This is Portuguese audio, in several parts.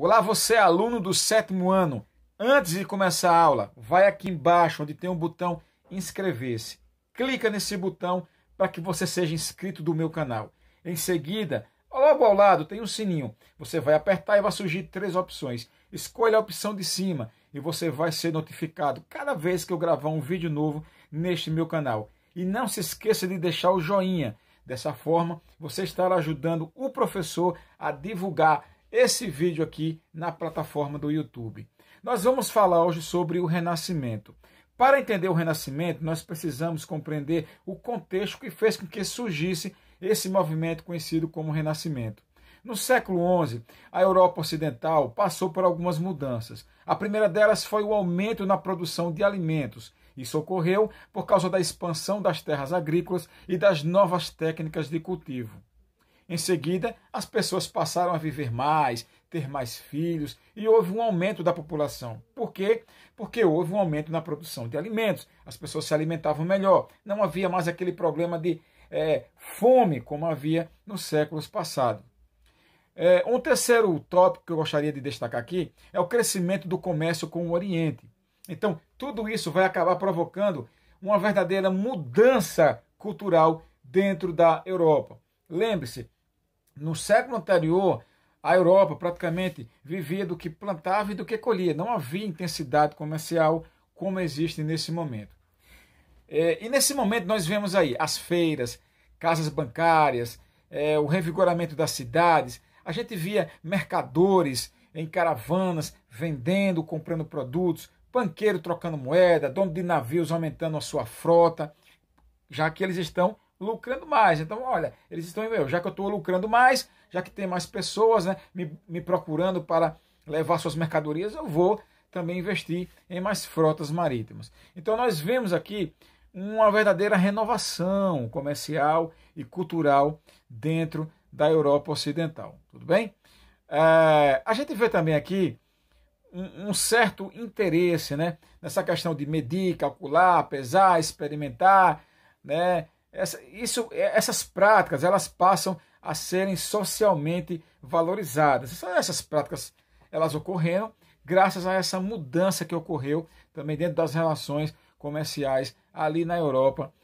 Olá, você é aluno do 7º ano. Antes de começar a aula, vai aqui embaixo onde tem um botão inscrever-se. Clica nesse botão para que você seja inscrito do meu canal. Em seguida, logo ao lado tem um sininho. Você vai apertar e vai surgir 3 opções. Escolha a opção de cima e você vai ser notificado cada vez que eu gravar um vídeo novo neste meu canal. E não se esqueça de deixar o joinha. Dessa forma, você estará ajudando o professor a divulgar esse vídeo aqui na plataforma do YouTube. Nós vamos falar hoje sobre o Renascimento. Para entender o Renascimento, nós precisamos compreender o contexto que fez com que surgisse esse movimento conhecido como Renascimento. No século XI, a Europa Ocidental passou por algumas mudanças. A primeira delas foi o aumento na produção de alimentos. Isso ocorreu por causa da expansão das terras agrícolas e das novas técnicas de cultivo. Em seguida, as pessoas passaram a viver mais, ter mais filhos e houve um aumento da população. Por quê? Porque houve um aumento na produção de alimentos. As pessoas se alimentavam melhor. Não havia mais aquele problema de fome como havia nos séculos passados. Um terceiro tópico que eu gostaria de destacar aqui é o crescimento do comércio com o Oriente. Então, tudo isso vai acabar provocando uma verdadeira mudança cultural dentro da Europa. Lembre-se, no século anterior, a Europa praticamente vivia do que plantava e do que colhia. Não havia intensidade comercial como existe nesse momento. E nesse momento nós vemos aí as feiras, casas bancárias, o revigoramento das cidades. A gente via mercadores em caravanas vendendo, comprando produtos, banqueiro trocando moeda, dono de navios aumentando a sua frota, já que eles estão lucrando mais. Então, olha, eles estão, já que eu estou lucrando mais, já que tem mais pessoas, né, me procurando para levar suas mercadorias, eu vou também investir em mais frotas marítimas. Então, nós vemos aqui uma verdadeira renovação comercial e cultural dentro da Europa Ocidental. Tudo bem? A gente vê também aqui um certo interesse, né, nessa questão de medir, calcular, pesar, experimentar, né? Essas práticas elas passam a serem socialmente valorizadas. Essas práticas elas ocorreram graças a essa mudança que ocorreu também dentro das relações comerciais ali na Europa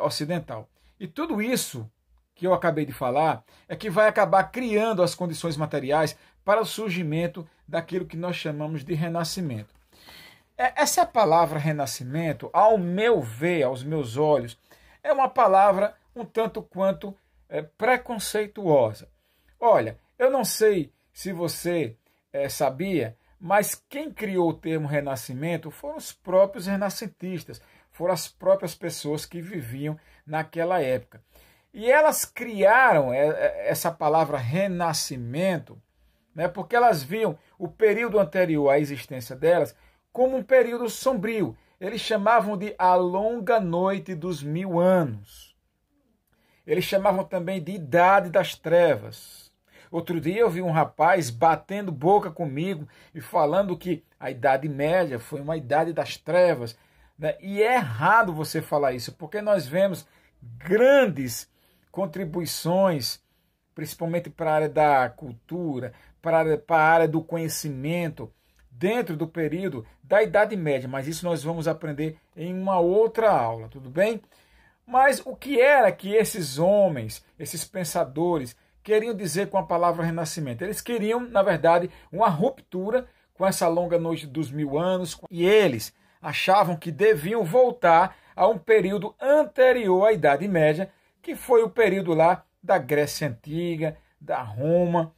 Ocidental. E tudo isso que eu acabei de falar é que vai acabar criando as condições materiais para o surgimento daquilo que nós chamamos de renascimento. Essa palavra renascimento, ao meu ver, aos meus olhos, é uma palavra um tanto quanto preconceituosa. Olha, eu não sei se você sabia, mas quem criou o termo renascimento foram os próprios renascentistas, foram as próprias pessoas que viviam naquela época. E elas criaram essa palavra renascimento, né, porque elas viam o período anterior à existência delas como um período sombrio. Eles chamavam de a longa noite dos 1000 anos. Eles chamavam também de idade das trevas. Outro dia eu vi um rapaz batendo boca comigo e falando que a Idade Média foi uma idade das trevas, né? E é errado você falar isso, porque nós vemos grandes contribuições, principalmente para a área da cultura, para a área do conhecimento, dentro do período da Idade Média, mas isso nós vamos aprender em uma outra aula, tudo bem? Mas o que era que esses homens, esses pensadores, queriam dizer com a palavra renascimento? Eles queriam, na verdade, uma ruptura com essa longa noite dos 1000 anos, e eles achavam que deviam voltar a um período anterior à Idade Média, que foi o período lá da Grécia Antiga, da Roma,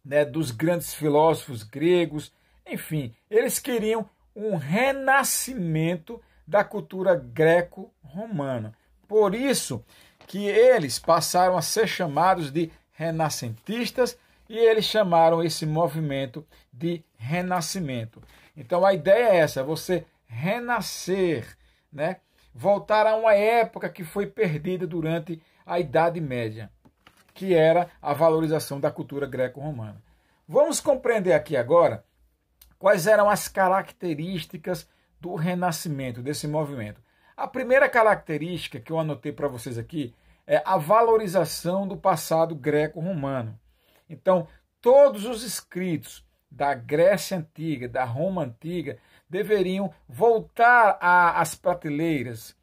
né, dos grandes filósofos gregos. Enfim, eles queriam um renascimento da cultura greco-romana. Por isso que eles passaram a ser chamados de renascentistas e eles chamaram esse movimento de renascimento. Então a ideia é essa, você renascer, né? Voltar a uma época que foi perdida durante a Idade Média, que era a valorização da cultura greco-romana. Vamos compreender aqui agora quais eram as características do renascimento, desse movimento. A primeira característica que eu anotei para vocês aqui é a valorização do passado greco-romano. Então, todos os escritos da Grécia Antiga, da Roma Antiga, deveriam voltar às prateleiras,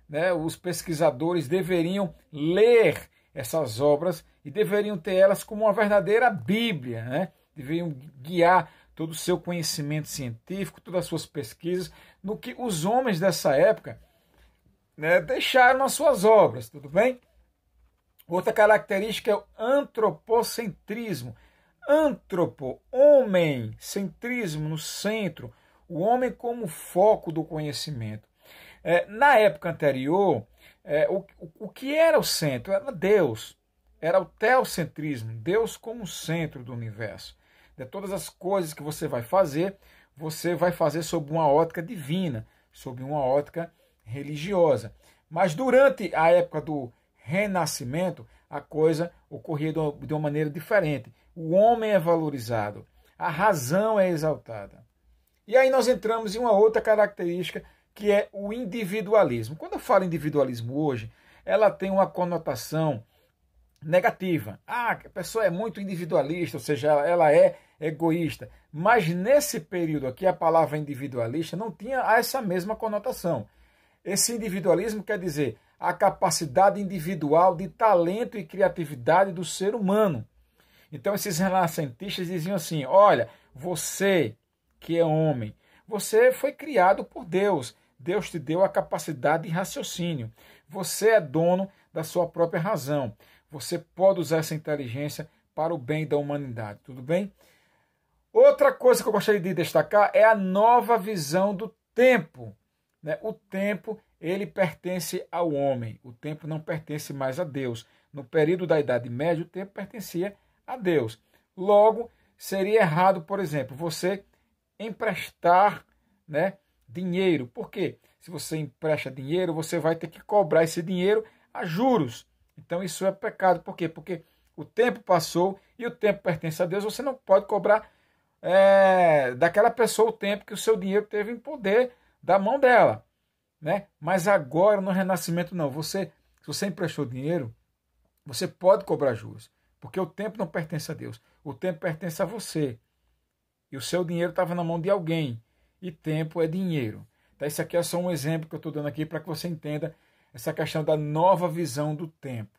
né? Os pesquisadores deveriam ler essas obras e deveriam ter elas como uma verdadeira Bíblia, né? Deveriam guiar todo o seu conhecimento científico, todas as suas pesquisas, no que os homens dessa época, né, deixaram nas suas obras, tudo bem? Outra característica é o antropocentrismo. Antropo, homem, centrismo, no centro, o homem como foco do conhecimento. Na época anterior, o que era o centro? Era Deus, era o teocentrismo, Deus como centro do universo. De todas as coisas que você vai fazer sob uma ótica divina, sob uma ótica religiosa. Mas durante a época do Renascimento, a coisa ocorria de uma maneira diferente. O homem é valorizado, a razão é exaltada. E aí nós entramos em uma outra característica, que é o individualismo. Quando eu falo individualismo hoje, ela tem uma conotação negativa. A pessoa é muito individualista, ou seja, ela é egoísta. Mas nesse período aqui, a palavra individualista não tinha essa mesma conotação. Esse individualismo quer dizer a capacidade individual de talento e criatividade do ser humano. Então esses renascentistas diziam assim, olha, você que é homem, você foi criado por Deus. Deus te deu a capacidade de raciocínio. Você é dono da sua própria razão. Você pode usar essa inteligência para o bem da humanidade, tudo bem? Outra coisa que eu gostaria de destacar é a nova visão do tempo. O tempo, ele pertence ao homem. O tempo não pertence mais a Deus. No período da Idade Média, o tempo pertencia a Deus. Logo, seria errado, por exemplo, você emprestar, dinheiro. Por quê? Se você empresta dinheiro, você vai ter que cobrar esse dinheiro a juros. Então isso é pecado. Por quê? Porque o tempo passou e o tempo pertence a Deus. Você não pode cobrar daquela pessoa o tempo que o seu dinheiro teve em poder da mão dela. Mas agora, no Renascimento, não. Se você emprestou dinheiro, você pode cobrar juros. Porque o tempo não pertence a Deus. O tempo pertence a você. E o seu dinheiro estava na mão de alguém. E tempo é dinheiro. Então, isso aqui é só um exemplo que eu estou dando aqui para que você entenda essa questão da nova visão do tempo.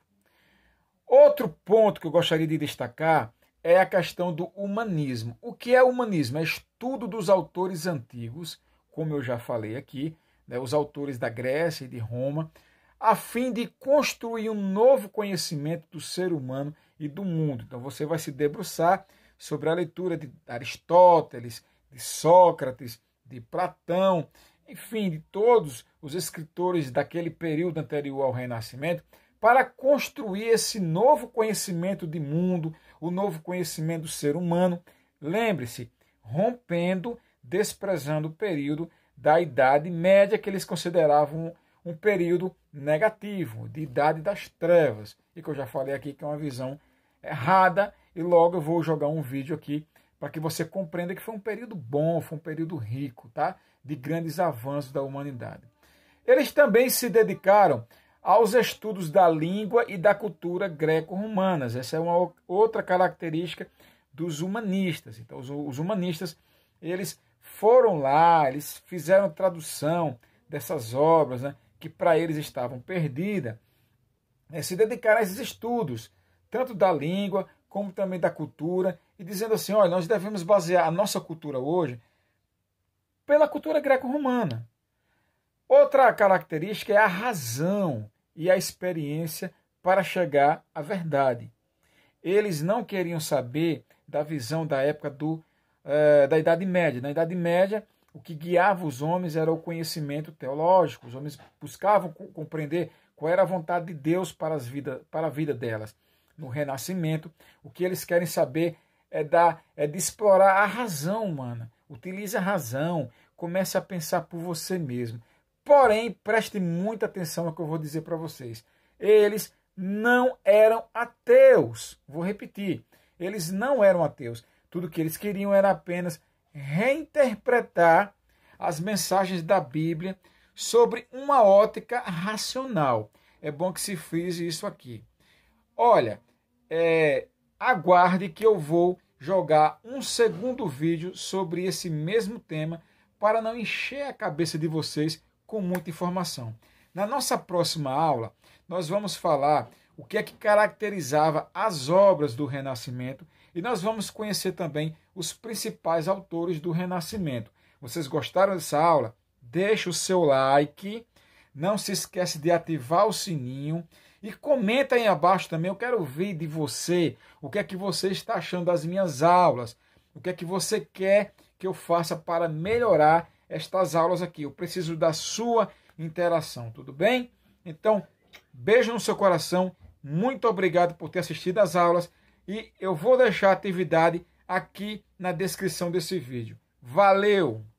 Outro ponto que eu gostaria de destacar é a questão do humanismo. O que é humanismo? É estudo dos autores antigos, como eu já falei aqui, os autores da Grécia e de Roma, a fim de construir um novo conhecimento do ser humano e do mundo. Então você vai se debruçar sobre a leitura de Aristóteles, de Sócrates, de Platão, enfim, de todos os escritores daquele período anterior ao Renascimento, para construir esse novo conhecimento de mundo, o novo conhecimento do ser humano. Lembre-se, rompendo, desprezando o período da Idade Média, que eles consideravam um período negativo, de Idade das Trevas, e que eu já falei aqui que é uma visão errada, e logo eu vou jogar um vídeo aqui para que você compreenda que foi um período bom, foi um período rico, tá? De grandes avanços da humanidade. Eles também se dedicaram aos estudos da língua e da cultura greco-romanas. Essa é uma outra característica dos humanistas. Então, os humanistas, eles foram lá, eles fizeram tradução dessas obras, que para eles estavam perdidas, se dedicaram a esses estudos, tanto da língua como também da cultura, e dizendo assim, olha, nós devemos basear a nossa cultura hoje pela cultura greco-romana. Outra característica é a razão e a experiência para chegar à verdade. Eles não queriam saber da visão da época da Idade Média. Na Idade Média, o que guiava os homens era o conhecimento teológico. Os homens buscavam compreender qual era a vontade de Deus para a vida delas. No Renascimento, o que eles querem saber é de explorar a razão humana. Utilize a razão, comece a pensar por você mesmo. Porém, preste muita atenção no que eu vou dizer para vocês. Eles não eram ateus. Vou repetir. Eles não eram ateus. Tudo que eles queriam era apenas reinterpretar as mensagens da Bíblia sobre uma ótica racional. É bom que se frise isso aqui. Olha, aguarde que eu vou jogar um segundo vídeo sobre esse mesmo tema para não encher a cabeça de vocês com muita informação. Na nossa próxima aula, nós vamos falar o que é que caracterizava as obras do Renascimento e nós vamos conhecer também os principais autores do Renascimento. Vocês gostaram dessa aula? Deixa o seu like, não se esquece de ativar o sininho e comenta aí abaixo também. Eu quero ouvir de você o que é que você está achando das minhas aulas, o que é que você quer que eu faça para melhorar estas aulas aqui. Eu preciso da sua interação, tudo bem? Então, beijo no seu coração, muito obrigado por ter assistido às aulas e eu vou deixar a atividade aqui na descrição desse vídeo. Valeu!